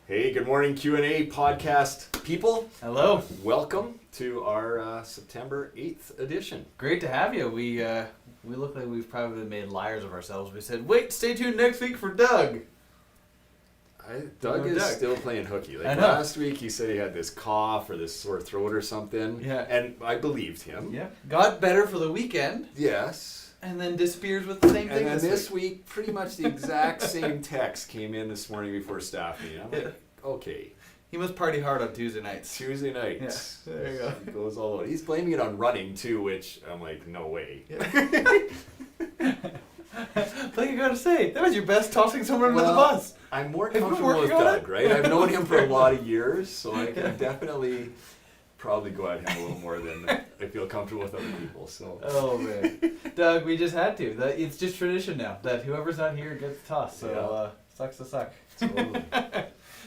Hey, good morning Q&A podcast people. Hello. Welcome to our September 8th edition. Great to have you. We look like we've probably made liars of ourselves. We said, wait, stay tuned next week for Doug. Doug is still playing hooky. I know. Last week he said he had this cough or this sore throat or something. Yeah. And I believed him. Yeah. Got better for the weekend. Yes. And then disappears with the same thing And then this week, pretty much the exact same text came in this morning before staff meeting. I'm like, okay. He must party hard on Tuesday nights. Tuesday nights. Yeah, there you go. He goes all out. He's blaming it on running too, which I'm like, no way. Yeah. Like I gotta say, that was your best tossing someone under the bus. I'm more Have you been comfortable with working on Doug, it? right? I've known him for a lot of years, so I can definitely probably go at him a little more than I feel comfortable with other people. So. Oh man, Doug, we just had to. It's just tradition now that whoever's not here gets tossed. So sucks to suck. Totally.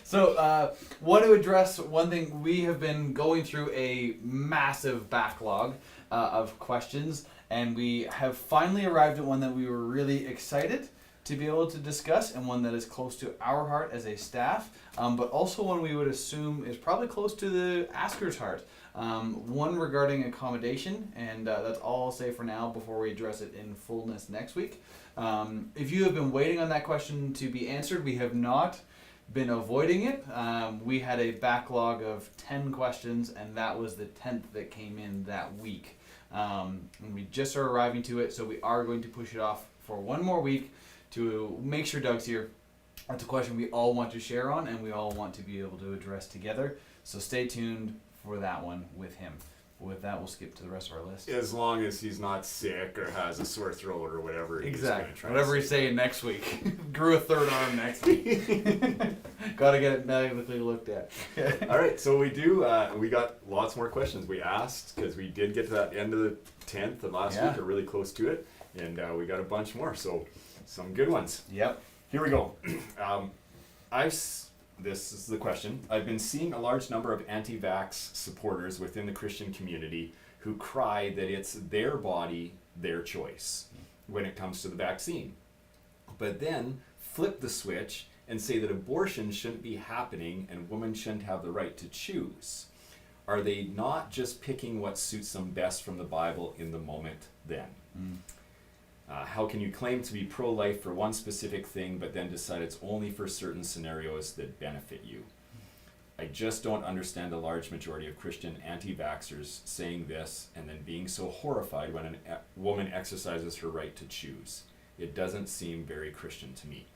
So, want to address one thing. We have been going through a massive backlog of questions, and we have finally arrived at one that we were really excited to be able to discuss, and one that is close to our heart as a staff, but also one we would assume is probably close to the asker's heart. One regarding accommodation, and that's all I'll say for now before we address it in fullness next week. If you have been waiting on that question to be answered, we have not been avoiding it. We had a backlog of 10 questions, and that was the 10th that came in that week. And we just are arriving to it, so we are going to push it off for one more week to make sure Doug's here. That's a question we all want to share on, and we all want to be able to address together. So stay tuned for that one with him. With that, we'll skip to the rest of our list. As long as he's not sick or has a sore throat or whatever. Exactly. Whatever he's saying next week. Grew a third arm next week. Gotta get it medically looked at. All right, so we got lots more questions. We asked, because we did get to that end of the 10th of last week, or really close to it, and we got a bunch more, so some good ones. Yep. Here we go. This is the question. I've been seeing a large number of anti-vax supporters within the Christian community who cry that it's their body, their choice when it comes to the vaccine. But then flip the switch and say that abortion shouldn't be happening and women shouldn't have the right to choose. Are they not just picking what suits them best from the Bible in the moment then? How can you claim to be pro-life for one specific thing, but then decide it's only for certain scenarios that benefit you? I just don't understand the large majority of Christian anti-vaxxers saying this and then being so horrified when a woman exercises her right to choose. It doesn't seem very Christian to me.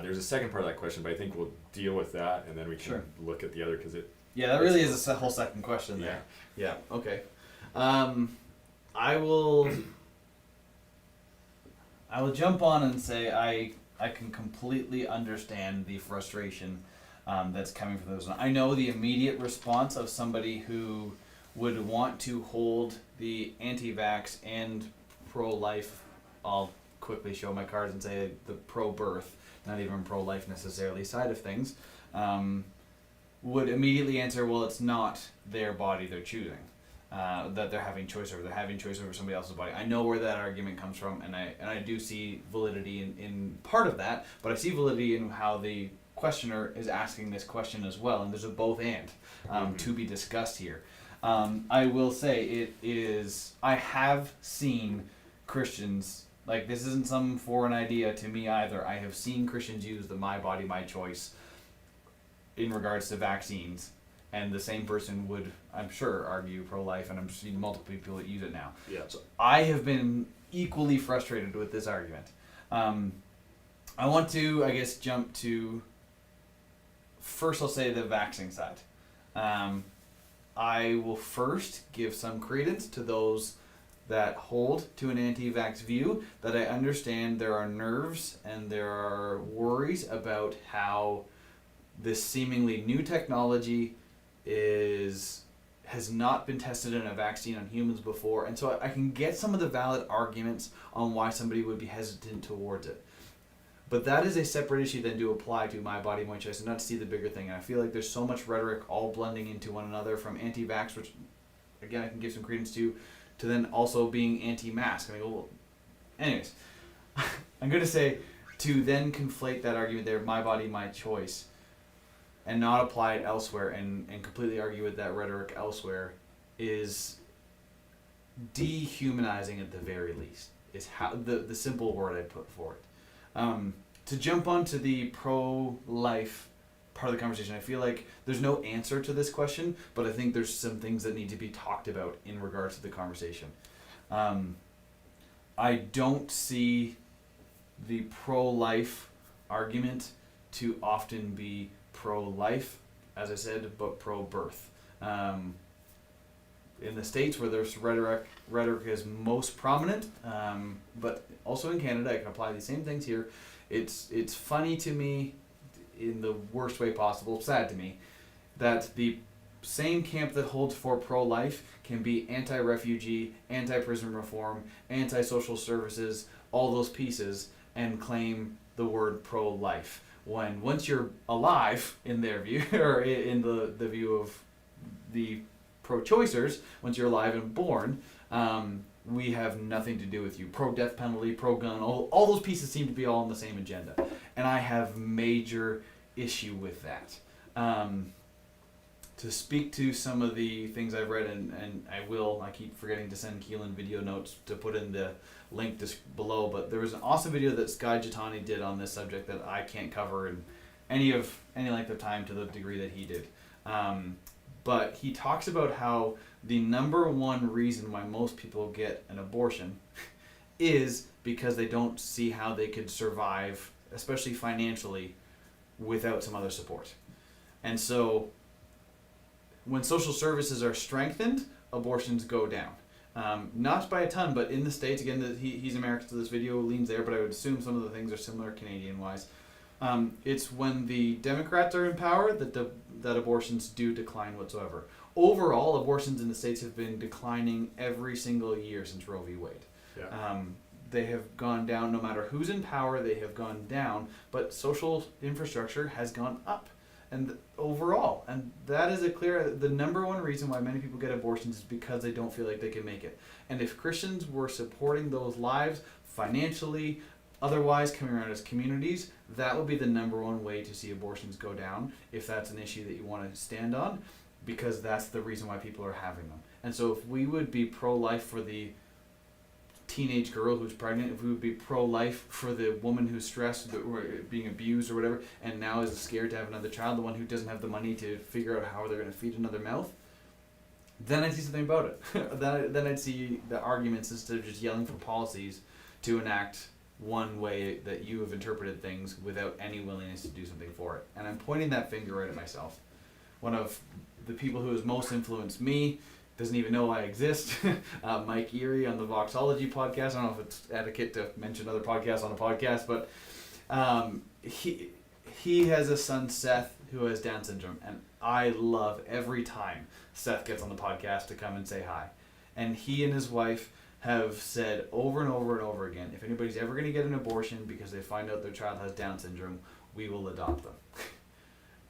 There's a second part of that question, but I think we'll deal with that, and then we can look at the other, because it... Yeah, that really is a whole second question there. Yeah, okay. I will jump on and say I can completely understand the frustration that's coming from those. I know the immediate response of somebody who would want to hold the anti-vax and pro-life. I'll quickly show my cards and say the pro-birth, not even pro-life necessarily, side of things, would immediately answer, well, it's not their body they're choosing. That they're having choice over. They're having choice over somebody else's body. I know where that argument comes from, and I do see validity in part of that, but I see validity in how the questioner is asking this question as well, and there's a both and to be discussed here. I will say it is, I have seen Christians, like this isn't some foreign idea to me either, I have seen Christians use the my body, my choice in regards to vaccines. And the same person would, I'm sure, argue pro-life, and I'm seeing multiple people that use it now. Yeah. So I have been equally frustrated with this argument. I want to, I guess, jump to, first I'll say the vaccine side. I will first give some credence to those that hold to an anti-vax view, that I understand there are nerves and there are worries about how this seemingly new technology has not been tested in a vaccine on humans before, and so I can get some of the valid arguments on why somebody would be hesitant towards it. But that is a separate issue than to apply to my body, my choice, and not to see the bigger thing. And I feel like there's so much rhetoric all blending into one another, from anti-vax, which again I can give some credence to then also being anti-mask. And I go, well, anyways, I'm going to say to then conflate that argument there, my body, my choice. and not apply it elsewhere and completely argue with that rhetoric elsewhere is dehumanizing at the very least, is how the simple word I'd put for it. To jump onto the pro-life part of the conversation, I feel like there's no answer to this question, but I think there's some things that need to be talked about in regards to the conversation. I don't see the pro-life argument to often be pro-life, as I said, but pro-birth. In the States where there's rhetoric is most prominent, but also in Canada, I can apply these same things here. It's funny to me, in the worst way possible, sad to me, that the same camp that holds for pro-life can be anti-refugee, anti-prison reform, anti-social services, all those pieces, and claim the word pro-life. When once you're alive, in their view, or in the view of the pro-choicers, once you're alive and born, we have nothing to do with you. Pro-death penalty, pro-gun, all those pieces seem to be all on the same agenda. And I have major issue with that. To speak to some of the things I've read, and I keep forgetting to send Keelan video notes to put in the link below, but there was an awesome video that Sky Jitani did on this subject that I can't cover in any length of time to the degree that he did. But he talks about how the number one reason why most people get an abortion is because they don't see how they could survive, especially financially, without some other support. And so when social services are strengthened, abortions go down. Not by a ton, but in the States, again, he's American, so this video leans there, but I would assume some of the things are similar Canadian-wise. It's when the Democrats are in power that abortions do decline whatsoever. Overall, abortions in the States have been declining every single year since Roe v. Wade. Yeah. They have gone down no matter who's in power, they have gone down, but social infrastructure has gone up. And overall, and that is the number one reason why many people get abortions is because they don't feel like they can make it. And if Christians were supporting those lives financially, otherwise coming around as communities, that would be the number one way to see abortions go down, if that's an issue that you want to stand on, because that's the reason why people are having them. And so if we would be pro-life for the teenage girl who's pregnant, if we would be pro-life for the woman who's stressed or being abused or whatever, and now is scared to have another child, the one who doesn't have the money to figure out how they're going to feed another mouth, then I'd see something about it. then I'd see the arguments instead of just yelling for policies to enact one way that you have interpreted things without any willingness to do something for it. And I'm pointing that finger right at myself. One of the people who has most influenced me doesn't even know I exist. Mike Erie on the Voxology podcast. I don't know if it's etiquette to mention other podcasts on a podcast, but he has a son, Seth, who has Down syndrome, and I love every time Seth gets on the podcast to come and say hi. And he and his wife have said over and over and over again, if anybody's ever going to get an abortion because they find out their child has Down syndrome, we will adopt them.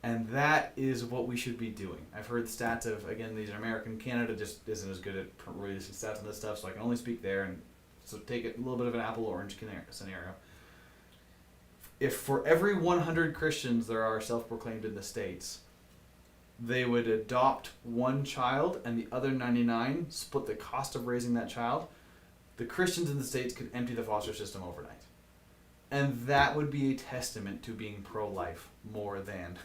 And that is what we should be doing. I've heard stats of, again, these are American. Canada just isn't as good at releasing stats on this stuff, so I can only speak there. And so take it a little bit of an apple-orange scenario. If for every 100 Christians there are self-proclaimed in the States, they would adopt one child and the other 99 split the cost of raising that child, the Christians in the States could empty the foster system overnight. And that would be a testament to being pro-life more than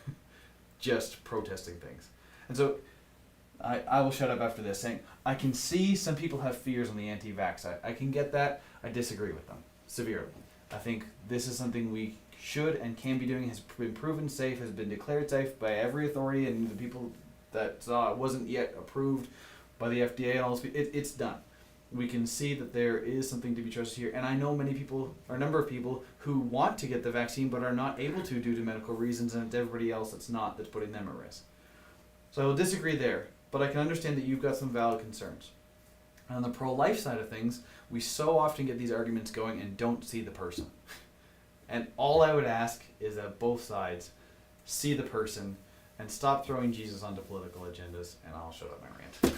just protesting things. And so I will shut up after this saying I can see some people have fears on the anti-vax side. I can get that. I disagree with them severely. I think this is something we should and can be doing, has been proven safe, has been declared safe by every authority, and the people that saw it wasn't yet approved by the FDA and all those people. It's done. We can see that there is something to be trusted here. And I know many people, or a number of people, who want to get the vaccine but are not able to due to medical reasons, and it's everybody else that's not that's putting them at risk. So I will disagree there, but I can understand that you've got some valid concerns. And on the pro-life side of things, we so often get these arguments going and don't see the person. And all I would ask is that both sides see the person and stop throwing Jesus onto political agendas, and I'll shut up my rant.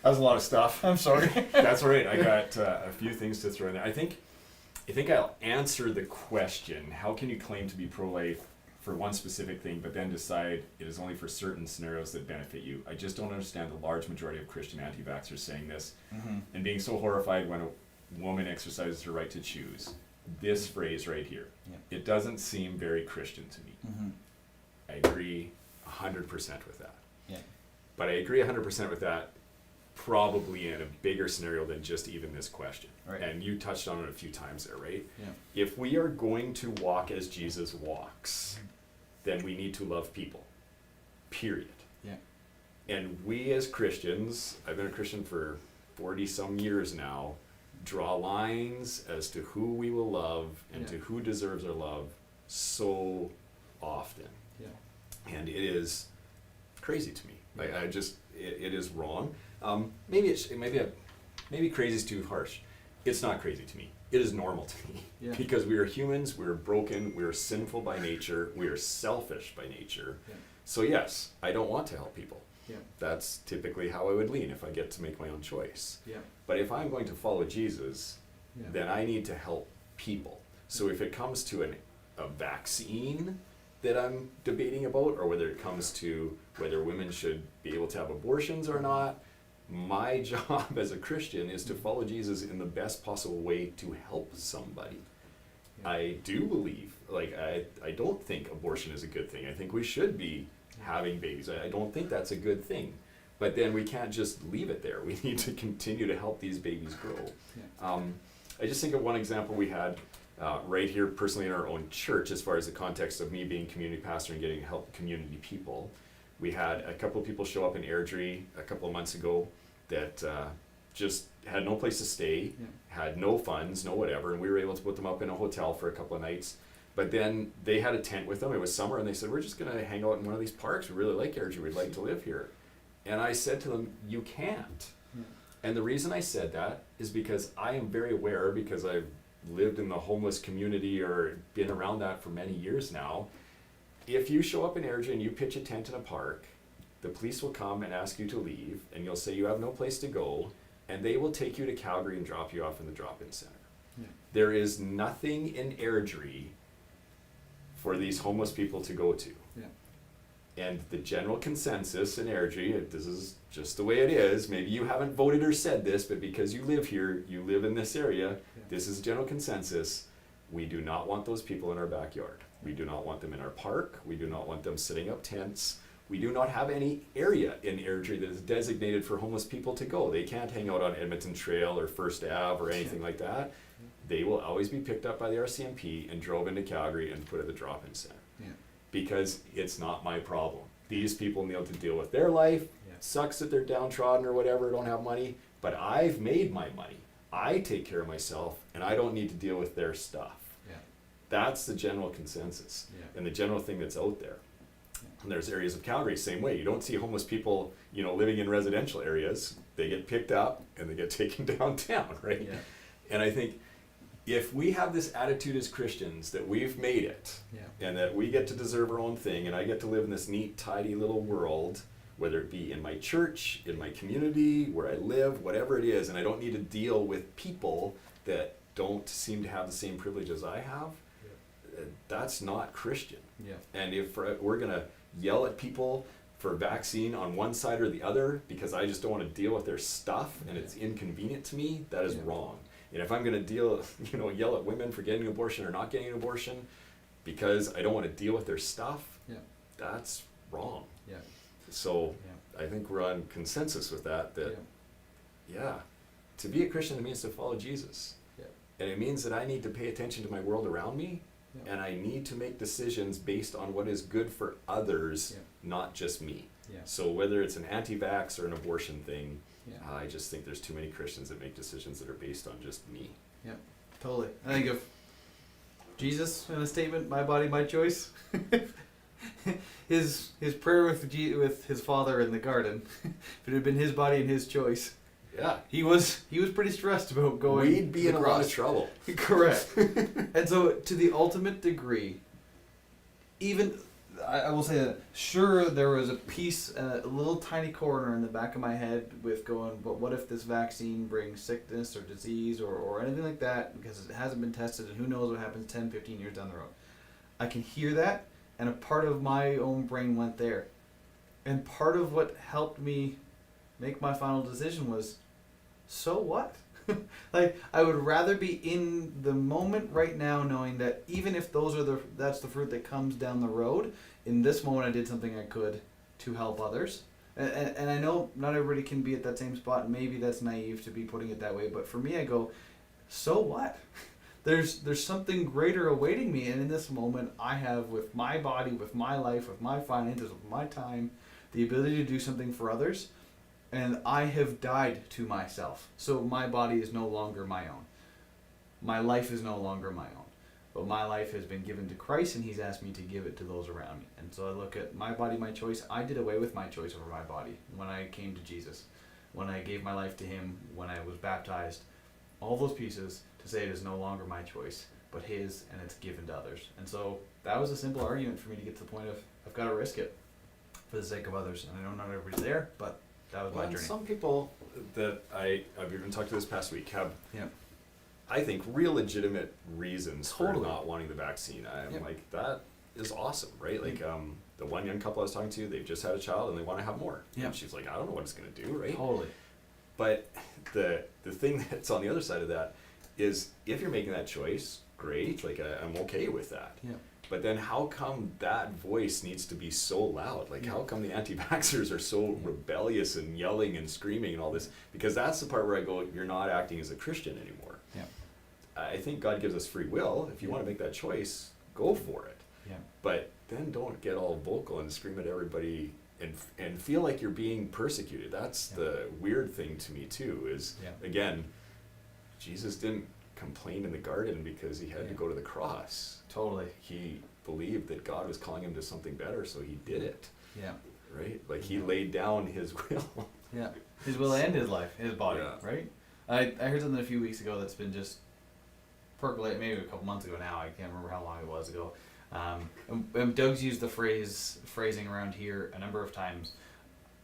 That was a lot of stuff. I'm sorry. That's all right. I got a few things to throw in there. I think I'll answer the question, how can you claim to be pro-life for one specific thing, but then decide it is only for certain scenarios that benefit you. I just don't understand the large majority of Christian anti-vaxxers saying this and being so horrified when a woman exercises her right to choose. This phrase right here, it doesn't seem very Christian to me. I agree 100% with that. Yeah. But I agree 100% with that probably in a bigger scenario than just even this question. Right. And you touched on it a few times there, right? Yeah. If we are going to walk as Jesus walks, then we need to love people. Period. Yeah. And we as Christians, I've been a Christian for 40 some years now, draw lines as to who we will love and to who deserves our love so often. Yeah. And it is crazy to me. Like I just, it is wrong. Maybe crazy is too harsh. It's not crazy to me. It is normal to me. Yeah. Because we are humans, we are broken, we are sinful by nature, we are selfish by nature. Yeah. So yes, I don't want to help people. Yeah. That's typically how I would lean if I get to make my own choice. Yeah. But if I'm going to follow Jesus, then I need to help people. So if it comes to a vaccine that I'm debating about, or whether it comes to whether women should be able to have abortions or not, my job as a Christian is to follow Jesus in the best possible way to help somebody. Yeah. I do believe, I don't think abortion is a good thing. I think we should be having babies. I don't think that's a good thing. But then we can't just leave it there. We need to continue to help these babies grow. Yeah. I just think of one example we had right here personally in our own church as far as the context of me being community pastor and getting to help community people. We had a couple of people show up in Airdrie a couple of months ago that just had no place to stay, had no funds, no whatever, and we were able to put them up in a hotel for a couple of nights. But then they had a tent with them. It was summer, and they said, we're just going to hang out in one of these parks. We really like Airdrie. We'd like to live here. And I said to them, you can't. And the reason I said that is because I am very aware, because I've lived in the homeless community or been around that for many years now. If you show up in Airdrie and you pitch a tent in a park, the police will come and ask you to leave, and you'll say you have no place to go, and they will take you to Calgary and drop you off in the drop-in center. Yeah. There is nothing in Airdrie for these homeless people to go to. Yeah. And the general consensus in Airdrie, this is just the way it is, maybe you haven't voted or said this, but because you live here, you live in this area, this is general consensus, we do not want those people in our backyard. We do not want them in our park. We do not want them setting up tents. We do not have any area in Airdrie that is designated for homeless people to go. They can't hang out on Edmonton Trail or First Ave or anything like that. They will always be picked up by the RCMP and drove into Calgary and put at the drop-in center. Yeah. Because it's not my problem. These people need to deal with their life. Sucks that they're downtrodden or whatever, don't have money, but I've made my money. I take care of myself, and I don't need to deal with their stuff. Yeah. That's the general consensus and the general thing that's out there. And there's areas of Calgary same way. You don't see homeless people, living in residential areas. They get picked up and they get taken downtown, right? Yeah. And I think if we have this attitude as Christians that we've made it and that we get to deserve our own thing, and I get to live in this neat, tidy little world, whether it be in my church, in my community, where I live, whatever it is, and I don't need to deal with people that don't seem to have the same privileges I have, that's not Christian. Yeah. And if we're going to yell at people for vaccine on one side or the other because I just don't want to deal with their stuff and it's inconvenient to me, that is wrong. And if I'm going to yell at women for getting an abortion or not getting an abortion because I don't want to deal with their stuff, that's wrong. Yeah. So I think we're on consensus with that, to be a Christian, it means to follow Jesus. Yeah. And it means that I need to pay attention to my world around me, and I need to make decisions based on what is good for others, not just me. Yeah. So whether it's an anti-vax or an abortion thing, Yeah. I just think there's too many Christians that make decisions that are based on just me. Yeah, totally. I think of Jesus in a statement, "My body, my choice." his prayer with his father in the garden. If it had been his body and his choice, he was pretty stressed about going. We'd be in a lot of trouble. Correct. And so, to the ultimate degree, even I will say that sure there was a piece, a little tiny corner in the back of my head with going, but what if this vaccine brings sickness or disease or anything like that, because it hasn't been tested and who knows what happens 10, 15 years down the road. I can hear that, And a part of my own brain went there. And part of what helped me make my final decision was, so what? Like, I would rather be in the moment right now, knowing that even if that's the fruit that comes down the road, in this moment I did something I could to help others. And I know not everybody can be at that same spot, and maybe that's naive to be putting it that way, but for me I go, so what? There's something greater awaiting me, and in this moment I have, with my body, with my life, with my finances, with my time, the ability to do something for others, and I have died to myself. So my body is no longer my own. My life is no longer my own. But my life has been given to Christ, and he's asked me to give it to those around me. And so I look at my body, my choice. I did away with my choice over my body when I came to Jesus, when I gave my life to him, when I was baptized. All those pieces to say it is no longer my choice, but his, and it's given to others. And so that was a simple argument for me to get to the point of, I've got to risk it for the sake of others. And I know not everybody's there, but that was my journey. Some people that I've even talked to this past week have, Yeah. I think, real legitimate reasons Totally. for not wanting the vaccine. I'm Yep. like, that is awesome, right? Like, the one young couple I was talking to, they've just had a child and they want to have more. Yeah. And she's like, I don't know what it's going to do, right? Totally. But the thing that's on the other side of that is, if you're making that choice, great, like I'm okay with that. Yeah. But then how come that voice needs to be so loud? Like, Yeah. how come the anti-vaxxers are so rebellious and yelling and screaming and all this? Because that's the part where I go, you're not acting as a Christian anymore. Yeah. I think God gives us free will. If you want to make that choice, go for it. Yeah. But then don't get all vocal and scream at everybody and feel like you're being persecuted. That's Yeah. the weird thing to me too, is, Yeah. again, Jesus didn't complain in the garden because he had to Yeah. go to the cross. Totally. He believed that God was calling him to something better, so he did it, Yeah. right? Like, he laid down his will. Yeah. His will and his life, his body, Yeah. right? I heard something a few weeks ago that's been just percolating, maybe a couple months ago now. I can't remember how long it was ago. And Doug's used the phrasing around here a number of times.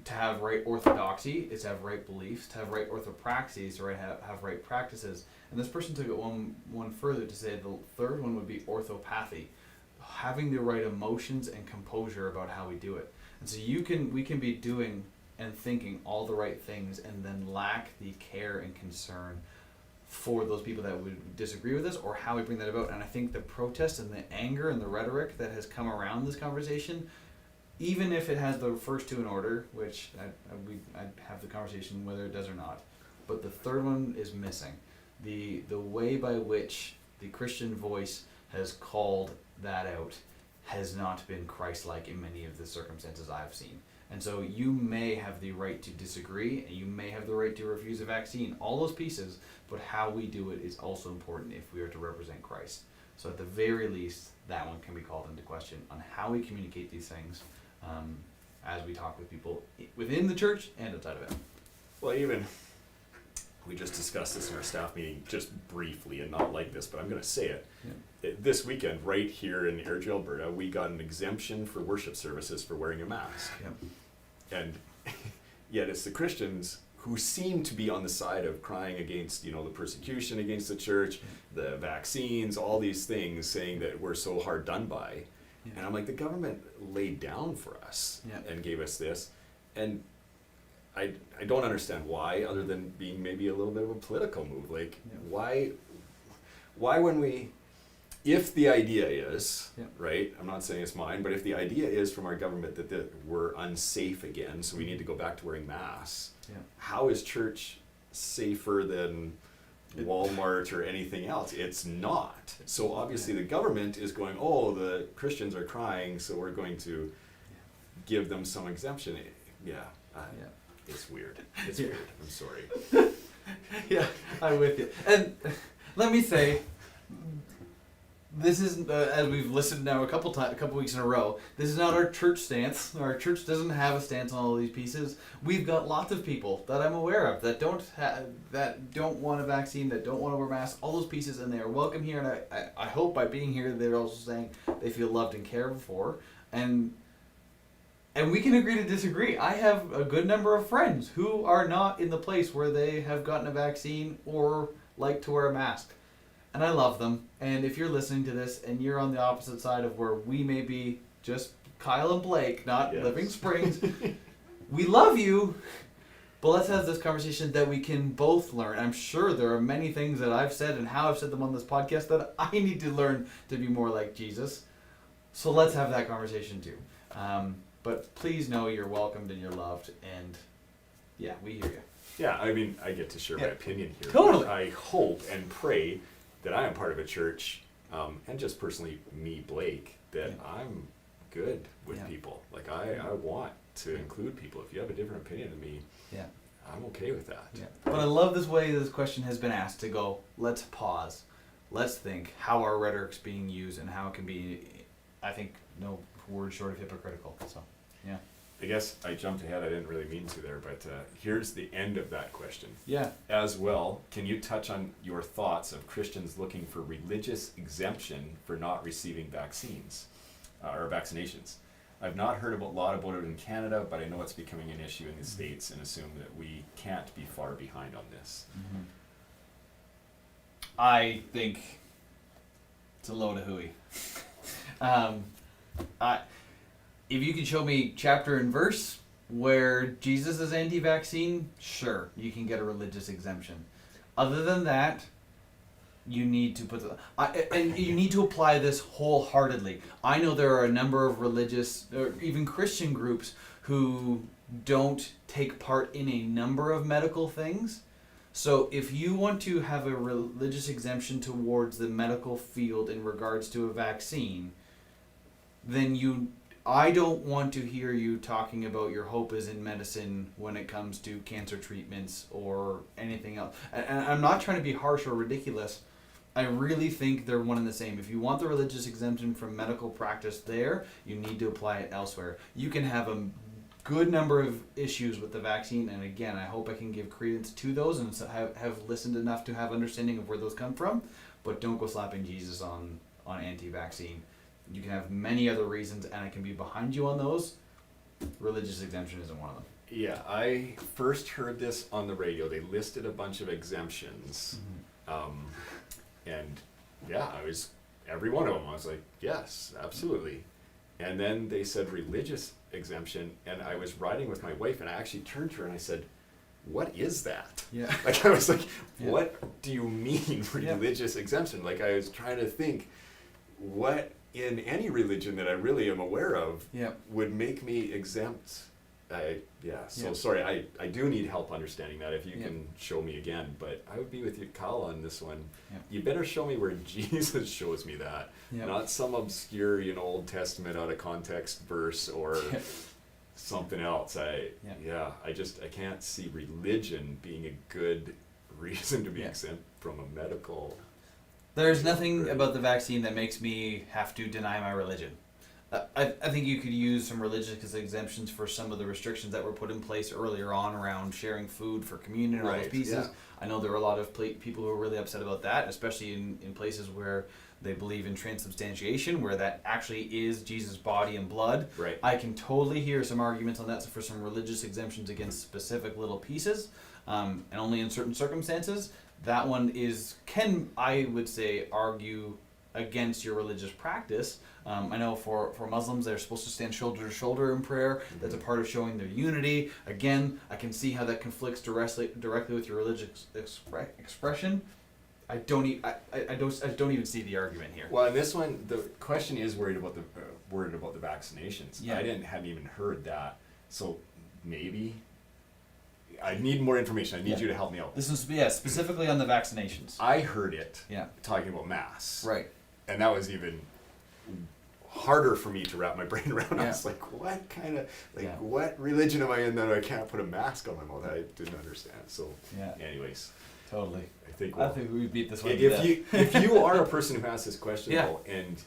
To have right orthodoxy is to have right beliefs. To have right orthopraxy is to have right practices. And this person took it one further to say the third one would be orthopathy, having the right emotions and composure about how we do it. And so we can be doing and thinking all the right things and then lack the care and concern for those people that would disagree with us, or how we bring that about. And I think the protest and the anger and the rhetoric that has come around this conversation, even if it has the first two in order, which I'd have the conversation whether it does or not, but the third one is missing. The way by which the Christian voice has called that out has not been Christ-like in many of the circumstances I've seen. And so you may have the right to disagree, and you may have the right to refuse a vaccine, all those pieces, but how we do it is also important if we are to represent Christ. So at the very least, that one can be called into question on how we communicate these things as we talk with people within the church and outside of it. Well, even, we just discussed this in our staff meeting just briefly, and not like this, but I'm going to say it. Yeah. This weekend, right here in Airdrie, Alberta, we got an exemption for worship services for wearing a mask. Yeah. And yet it's the Christians who seem to be on the side of crying against, the persecution against the church, the vaccines, all these things, saying that we're so hard done by. Yeah. And I'm like, the government laid down for us and gave us this. And I don't understand why, other than being maybe a little bit of a political move. Like, why when we, if the idea is, right, I'm not saying it's mine, but if the idea is from our government that we're unsafe again, so we need to go back to wearing masks, how is church safer than Walmart or anything else? It's not. So obviously the government is going, oh, the Christians are crying, so we're going to give them some exemption. It's weird. It's weird. I'm sorry. Yeah, I'm with you. And let me say, this is as we've listened now a couple weeks in a row. This is not our church stance. Our church doesn't have a stance on all these pieces. We've got lots of people that I'm aware of that don't want a vaccine, that don't want to wear masks. All those pieces, and they are welcome here. And I hope by being here, they're also saying they feel loved and cared for. And we can agree to disagree. I have a good number of friends who are not in the place where they have gotten a vaccine or like to wear a mask. And I love them. And if you're listening to this and you're on the opposite side of where we may be, just Kyle and Blake, not Yes. Living Springs. We love you, but let's have this conversation that we can both learn. I'm sure there are many things that I've said and how I've said them on this podcast that I need to learn to be more like Jesus. So let's have that conversation too. But please know you're welcomed and you're loved, and yeah, we hear you. Yeah, I mean, I get to share my opinion here. Totally. I hope and pray that I am part of a church, and just personally, me, Blake, that I'm good with people. Like, I want to include people. If you have a different opinion than me, I'm okay with that. Yeah. But I love this way this question has been asked, to go, let's pause. Let's think how our rhetoric's being used and how it can be, I think, no word short of hypocritical. So, yeah. I guess I jumped ahead. I didn't really mean to there, but here's the end of that question. Yeah. As well, can you touch on your thoughts of Christians looking for religious exemption for not receiving vaccines or vaccinations? I've not heard a lot about it in Canada, but I know it's becoming an issue in the States, and assume that we can't be far behind on this. Mm-hmm. I think it's a load of hooey. If you can show me chapter and verse where Jesus is anti-vaccine, sure, you can get a religious exemption. Other than that, you need to put and you need to apply this wholeheartedly. I know there are a number of religious or even Christian groups who don't take part in a number of medical things. So if you want to have a religious exemption towards the medical field in regards to a vaccine, then I don't want to hear you talking about your hope is in medicine when it comes to cancer treatments or anything else. And I'm not trying to be harsh or ridiculous. I really think they're one and the same. If you want the religious exemption from medical practice there, you need to apply it elsewhere. You can have a good number of issues with the vaccine, and again, I hope I can give credence to those and have listened enough to have understanding of where those come from, but don't go slapping Jesus on anti-vaccine. You can have many other reasons, and I can be behind you on those. Religious exemption isn't one of them. Yeah, I first heard this on the radio. They listed a bunch of exemptions. And yeah, every one of them, I was like, yes, absolutely. And then they said religious exemption, and I was riding with my wife, and I actually turned to her and I said, what is that? Yeah. Like, I was like, what do you mean religious exemption? Like, I was trying to think what in any religion that I really am aware of would make me exempt. Sorry, I do need help understanding that. If you can show me again, but I would be with you, Kyle, on this one. You better show me where Jesus shows me that, not some obscure, Old Testament out of context verse or something else. I can't see religion being a good reason to be exempt from a medical. There's nothing about the vaccine that makes me have to deny my religion. I think you could use some religious exemptions for some of the restrictions that were put in place earlier on around sharing food for communion and all those pieces. Yeah. I know there were a lot of people who were really upset about that, especially in places where they believe in transubstantiation, where that actually is Jesus' body and blood. Right. I can totally hear some arguments on that for some religious exemptions against specific little pieces, and only in certain circumstances. That one can, I would say, argue against your religious practice. I know for Muslims, they're supposed to stand shoulder to shoulder in prayer. That's a part of showing their unity. Again, I can see how that conflicts directly with your religious expression. I don't even see the argument here. Well, in this one, the question is worried about the vaccinations. Yeah. I hadn't even heard that, so maybe I need more information. I need you to help me out. This is specifically on the vaccinations. I heard it talking about masks. Right. And that was even harder for me to wrap my brain around. Yeah. I was like, what kind of, what religion am I in that I can't put a mask on my mouth? I didn't understand. So, anyways. Totally. I think we beat this one. If you are a person who has this question, though, and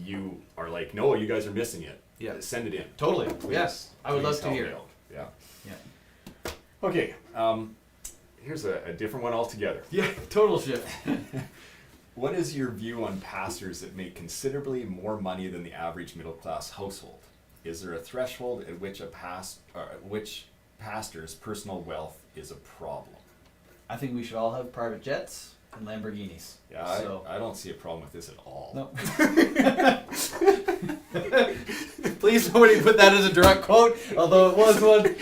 you are like, no, you guys are missing it, send it in. Totally. Please, yes. I would love to hear it. Yeah. Okay. Here's a different one altogether. Yeah, total shift. What is your view on pastors that make considerably more money than the average middle-class household? Is there a threshold at which pastor's personal wealth is a problem? I think we should all have private jets. And Lamborghinis. Yeah, So. I don't see a problem with this at all. No. Please nobody put that as a direct quote, although it was one.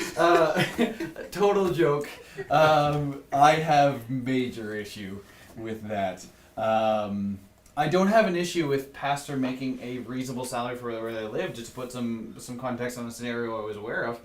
Total joke. I have major issue with that. I don't have an issue with pastor making a reasonable salary for where they live. Just to put some context on a scenario I was aware of.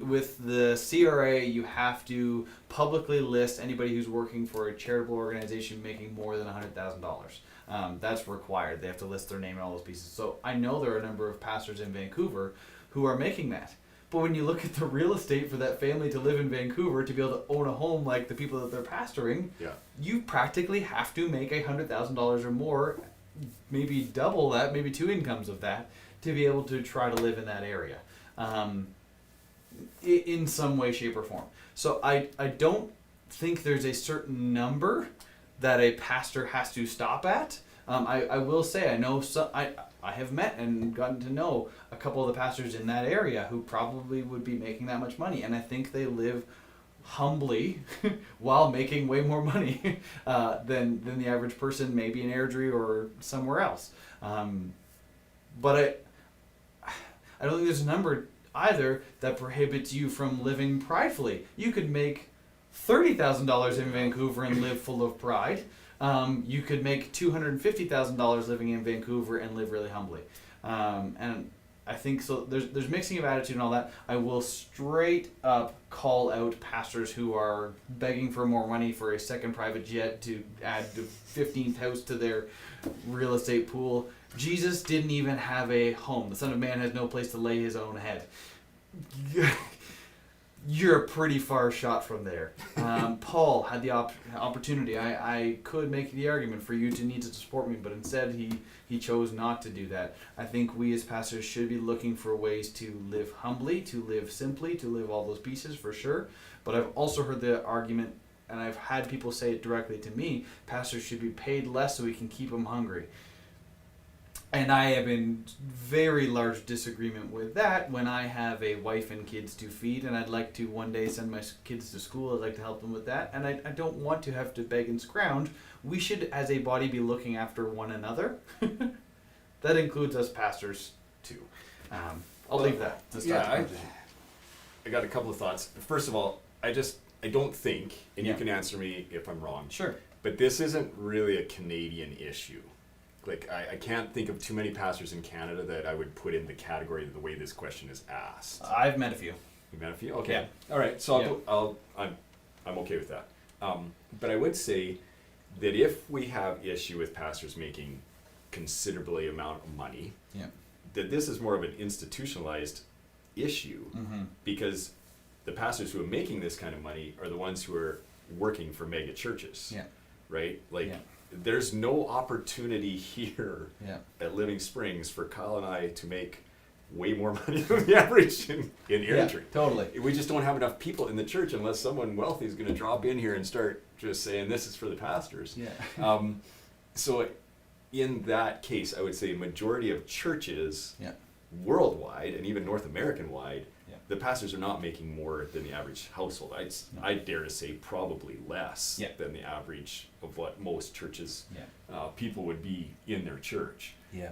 With the CRA, you have to publicly list anybody who's working for a charitable organization making more than $100,000. That's required. They have to list their name and all those pieces. So I know there are a number of pastors in Vancouver who are making that. But when you look at the real estate for that family to live in Vancouver to be able to own a home like the people that they're pastoring, Yeah. you practically have to make $100,000 or more, maybe double that, maybe 2 incomes of that, to be able to try to live in that area, in some way, shape, or form. So I don't think there's a certain number that a pastor has to stop at. I will say I know I have met and gotten to know a couple of the pastors in that area who probably would be making that much money, and I think they live humbly while making way more money than the average person, maybe in Airdrie or somewhere else. But I don't think there's a number either that prohibits you from living pridefully. You could make $30,000 in Vancouver and live full of pride. You could make $250,000 living in Vancouver and live really humbly. And I think so. There's mixing of attitude and all that. I will straight up call out pastors who are begging for more money for a second private jet to add the 15th house to their real estate pool. Jesus didn't even have a home. The Son of Man has no place to lay his own head. You're a pretty far shot from there. Paul had the opportunity. I could make the argument for you to need to support me, but instead he chose not to do that. I think we as pastors should be looking for ways to live humbly, to live simply, to live all those pieces for sure. But I've also heard the argument, and I've had people say it directly to me, pastors should be paid less so we can keep them hungry. And I am in very large disagreement with that when I have a wife and kids to feed, and I'd like to one day send my kids to school. I'd like to help them with that, and I don't want to have to beg and scrounge. We should, as a body, be looking after one another. That includes us pastors, too. I'll leave that to start. Yeah, I got a couple of thoughts. First of all, I don't think, and you can answer me if I'm wrong. Sure. But this isn't really a Canadian issue. Like, I can't think of too many pastors in Canada that I would put in the category of the way this question is asked. I've met a few. You met a few? Okay. Yeah. All right. So I'm okay with that. But I would say that if we have issue with pastors making considerably amount of money, that this is more of an institutionalized issue, because the pastors who are making this kind of money are the ones who are working for mega churches. Yeah. Right? Like, there's no opportunity here at Living Springs for Kyle and I to make way more money than the average in Airdrie. Yeah, totally. We just don't have enough people in the church unless someone wealthy is going to drop in here and start just saying this is for the pastors. Yeah. So in that case, I would say majority of churches worldwide and even North American wide, the pastors are not making more than the average household. I dare to say probably less than the average of what most churches people would be in their church. Yeah.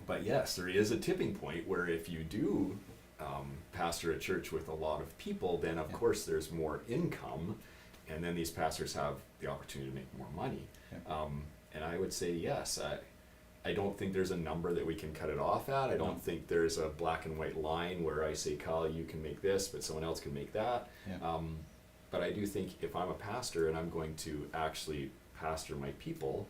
But yes, there is a tipping point where if you do pastor a church with a lot of people, then of course there's more income, and then these pastors have the opportunity to make more money. And I would say yes. I don't think there's a number that we can cut it off at. I don't think there's a black and white line where I say, Kyle, you can make this, but someone else can make that. But I do think if I'm a pastor and I'm going to actually pastor my people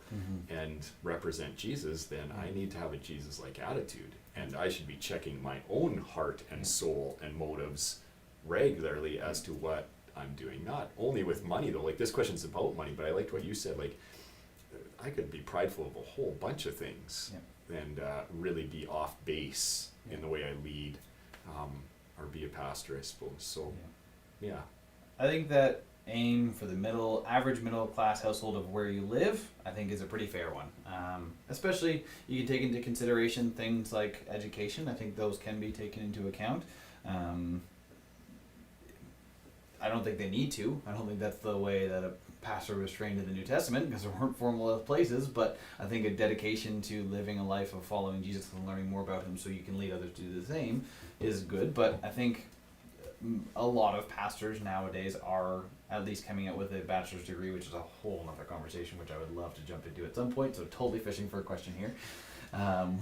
and represent Jesus, then I need to have a Jesus-like attitude. And I should be checking my own heart and soul and motives regularly as to what I'm doing. Not only with money, though. Like, this question's about money, but I liked what you said. Like, I could be prideful of a whole bunch of things and really be off base in the way I lead or be a pastor, I suppose. So, I think that aim for the average middle class household of where you live, I think is a pretty fair one. Especially, you can take into consideration things like education. I think those can be taken into account. I don't think they need to. I don't think that's the way that pastor was trained in the New Testament because there weren't formal places, but I think a dedication to living a life of following Jesus and learning more about him so you can lead others to do the same is good. But I think a lot of pastors nowadays are at least coming out with a bachelor's degree, which is a whole other conversation, which I would love to jump into at some point. So totally fishing for a question here.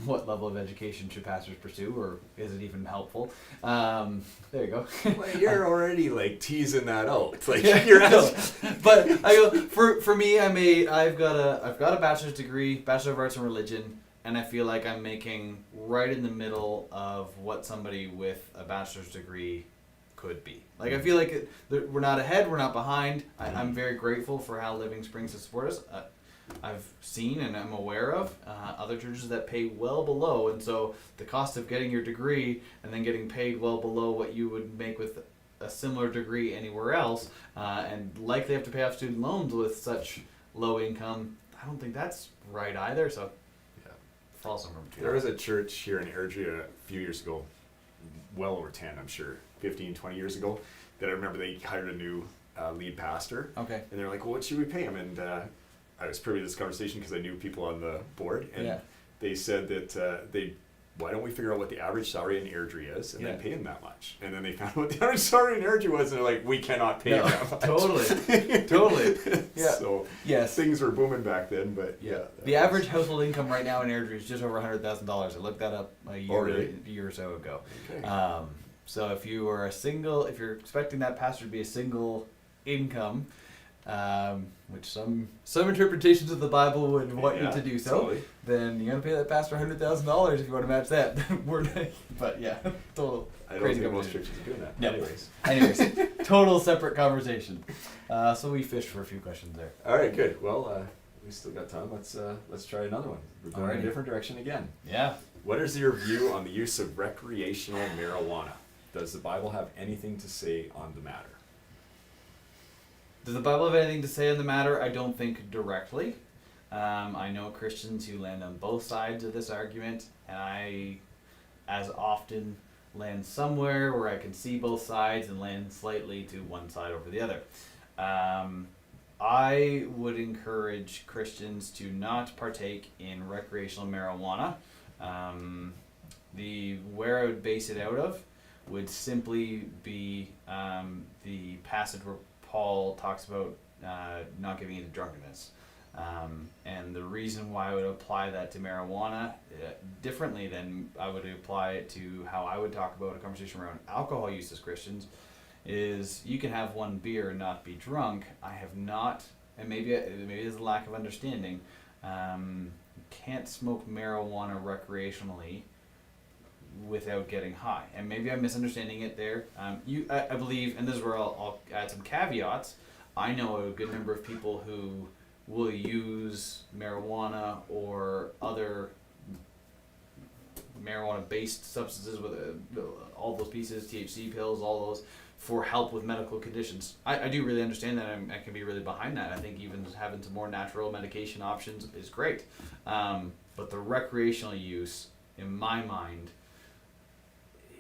What level of education should pastors pursue, or is it even helpful? There you go. Well, you're already like teasing that out. It's like Yeah, you're no. asking. But I go for me. I've got a bachelor's degree, Bachelor of Arts in Religion, and I feel like I'm making right in the middle of what somebody with a bachelor's degree could be. Like, I feel like we're not ahead, we're not behind. I'm very grateful for how Living Springs has supported us. I've seen and I'm aware of other churches that pay well below, and so the cost of getting your degree and then getting paid well below what you would make with a similar degree anywhere else, and likely have to pay off student loans with such low income, I don't think that's right either. So Yeah. fall somewhere between. There was a church here in Airdrie a few years ago, well over 10, I'm sure, 15, 20 years ago, that I remember they hired a new lead pastor. Okay. And they're like, well, what should we pay him? And I was privy to this conversation because I knew people on the board. And Yeah. they said that why don't we figure out what the average salary in Airdrie is and Yeah. then pay him that much? And then they found out what the average salary in Airdrie was, and they're like, we cannot pay him that much. Totally. Yeah. So Yes. things were booming back then, but Yeah. The average household income right now in Airdrie is just over $100,000. I looked that up a year or so ago. Okay. So if you're expecting that pastor to be a single income, which some interpretations of the Bible would want you to do so, totally. then you're gonna pay that pastor $100,000 if you want to match that. But yeah, total. I don't crazy think most conversation. churches are doing that. No. Anyways. Total separate conversation. So we fished for a few questions there. All right, good. Well, we still got time. Let's try another one. We're going in Alrighty. a different direction again. Yeah. What is your view on the use of recreational marijuana? Does the Bible have anything to say on the matter? Does the Bible have anything to say on the matter? I don't think directly. I know Christians who land on both sides of this argument, and I, as often, land somewhere where I can see both sides and land slightly to one side over the other. I would encourage Christians to not partake in recreational marijuana. Where I would base it out of would simply be the passage where Paul talks about not giving into drunkenness. And the reason why I would apply that to marijuana differently than I would apply it to how I would talk about a conversation around alcohol use as Christians is you can have one beer and not be drunk. I have not, and maybe there's a lack of understanding, can't smoke marijuana recreationally without getting high. And maybe I'm misunderstanding it there. I believe, and this is where I'll add some caveats, I know a good number of people who will use marijuana or other marijuana-based substances, with all those pieces, THC pills, all those, for help with medical conditions. I do really understand that, and I can be really behind that. I think even having some more natural medication options is great. But the recreational use, in my mind,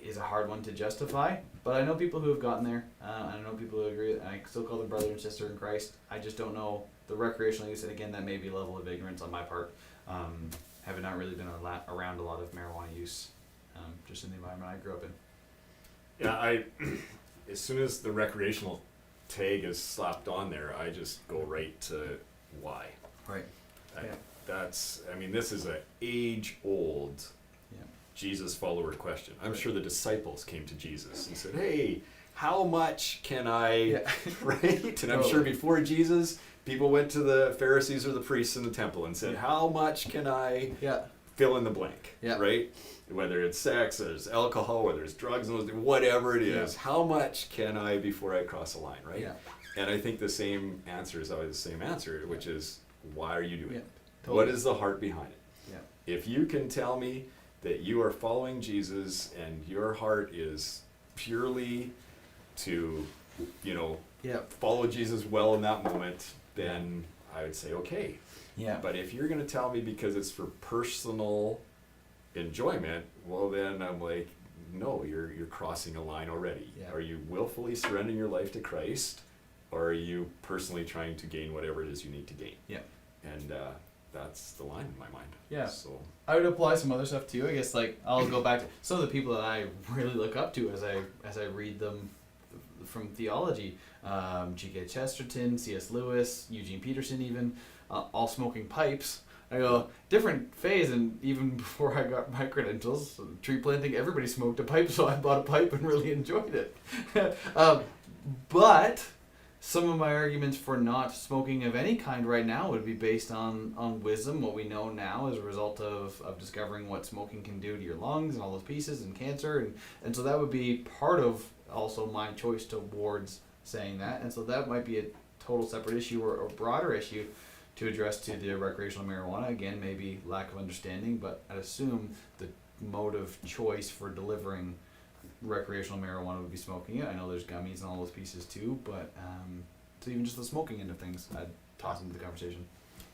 is a hard one to justify. But I know people who have gotten there, and I know people who agree, and I still call them brother and sister in Christ. I just don't know the recreational use, and again, that may be a level of ignorance on my part. Having not really been around a lot of marijuana use, just in the environment I grew up in. Yeah, as soon as the recreational tag is slapped on there, I just go right to why. Right. This is an age-old Yeah. Jesus follower question. I'm Right. sure the disciples came to Jesus and said, hey, how much can I, Yeah. right? And I'm sure before Jesus, people went to the Pharisees or the priests in the temple and said, how much can I Yeah. fill in the blank, Yeah. right? Whether it's sex, there's alcohol, whether it's drugs, whatever it is, how much can I before I cross a line, right? Yeah. And I think the same answer is always the same answer, which is, why are you doing Yeah. it? Totally. What is the heart behind it? Yeah. If you can tell me that you are following Jesus and your heart is purely to, Yeah. follow Jesus well in that moment, then I would say, okay. Yeah. But if you're going to tell me because it's for personal enjoyment, well, then I'm like, no, you're crossing a line already. Yeah. Are you willfully surrendering your life to Christ, or are you personally trying to gain whatever it is you need to gain? Yeah. And that's the line in my mind. Yeah. So I would apply some other stuff too. I guess like I'll go back to some of the people that I really look up to as I read them from theology. G.K. Chesterton, C.S. Lewis, Eugene Peterson, even all smoking pipes. I go different phase, and even before I got my credentials, tree planting, everybody smoked a pipe, so I bought a pipe and really enjoyed it. But some of my arguments for not smoking of any kind right now would be based on wisdom, what we know now as a result of discovering what smoking can do to your lungs and all those pieces and cancer. And so that would be part of also my choice towards saying that. And so that might be a total separate issue or broader issue to address to the recreational marijuana. Again, maybe lack of understanding, but I'd assume the mode of choice for delivering recreational marijuana would be smoking it. I know there's gummies and all those pieces too, but so even just the smoking end of things, I'd toss into the conversation.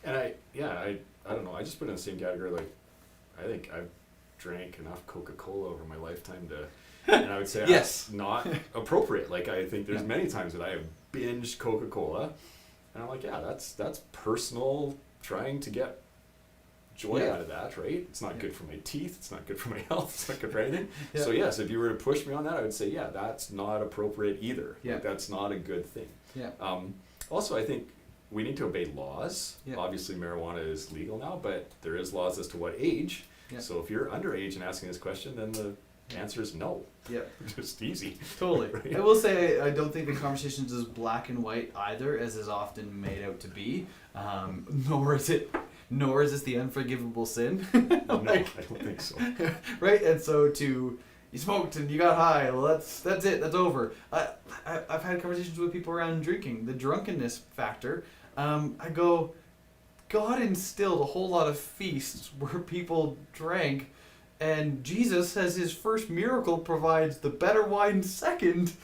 And I don't know, I just put it in the same category. Like, I think I've drank enough Coca-Cola over my lifetime to, and I would say Yes. that's not appropriate. Like, I think there's many times that I have binged Coca-Cola, and I'm like, yeah, that's personal, trying to get joy out of that, right? It's not good for my teeth, it's not good for my health, it's not good for anything. So yes, if you were to push me on that, I would say, yeah, that's not appropriate either. Like, that's not a good thing. Also, I think we need to obey laws. Obviously, marijuana is legal now, but there is laws as to what age. So if you're underage and asking this question, then the answer is no. Just easy. Totally. Right? I will say I don't think the conversation is as black and white either as is often made out to be. Nor is this the unforgivable sin. No, I don't think so. Right? And so you smoked and you got high, well that's it, that's over. I've had conversations with people around drinking, the drunkenness factor. I go, God instilled a whole lot of feasts where people drank, and Jesus, as his first miracle, provides the better wine second,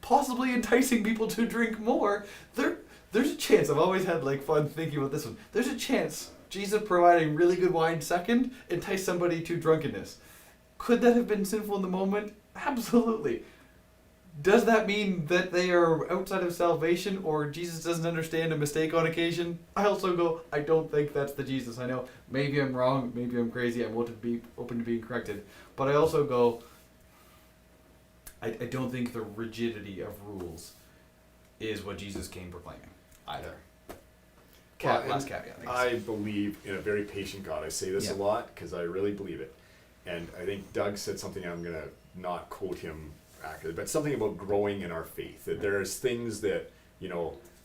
possibly enticing people to drink more. There's a chance, I've always had fun thinking about this one, there's a chance Jesus providing really good wine second enticed somebody to drunkenness. Could that have been sinful in the moment? Absolutely. Does that mean that they are outside of salvation, or Jesus doesn't understand a mistake on occasion? I also go, I don't think that's the Jesus. I know maybe I'm wrong, maybe I'm crazy, I'm open to being corrected. But I also go, I don't think the rigidity of rules is what Jesus came proclaiming either. Last caveat. I believe in a very patient God. I say this a lot because I really believe it. And I think Doug said something, I'm going to not quote him accurately, but something about growing in our faith. That there's things that,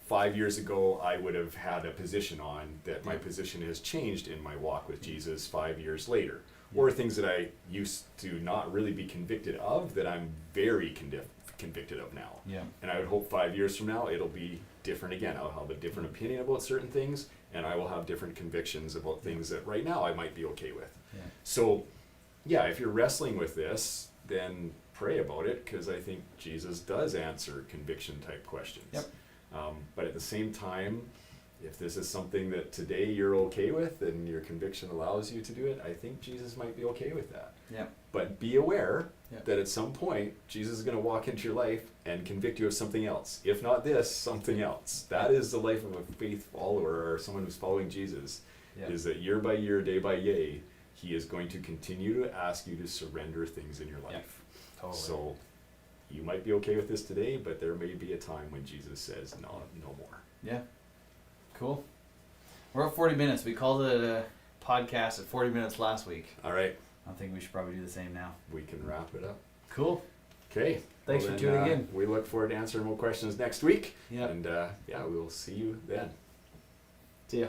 5 years ago I would have had a position on that my position has changed in my walk with Jesus 5 years later. Or things that I used to not really be convicted of that I'm very convicted of now. And I would hope 5 years from now it'll be different again. I'll have a different opinion about certain things, and I will have different convictions about things that right now I might be okay with. So, if you're wrestling with this, then pray about it, because I think Jesus does answer conviction type questions. But at the same time, if this is something that today you're okay with and your conviction allows you to do it, I think Jesus might be okay with that. But be aware that at some point, Jesus is going to walk into your life and convict you of something else. If not this, something else. That is the life of a faith follower or someone who's following Jesus, is that year by year, day by day, he is going to continue to ask you to surrender things in your life. Totally. So you might be okay with this today, but there may be a time when Jesus says, no more. Cool. We're at 40 minutes. We called it a podcast at 40 minutes last week. All right. I think we should probably do the same now. We can wrap it up. Cool. Okay. Thanks for tuning in. We look forward to answering more questions next week. Yep. And we will see you then. See ya.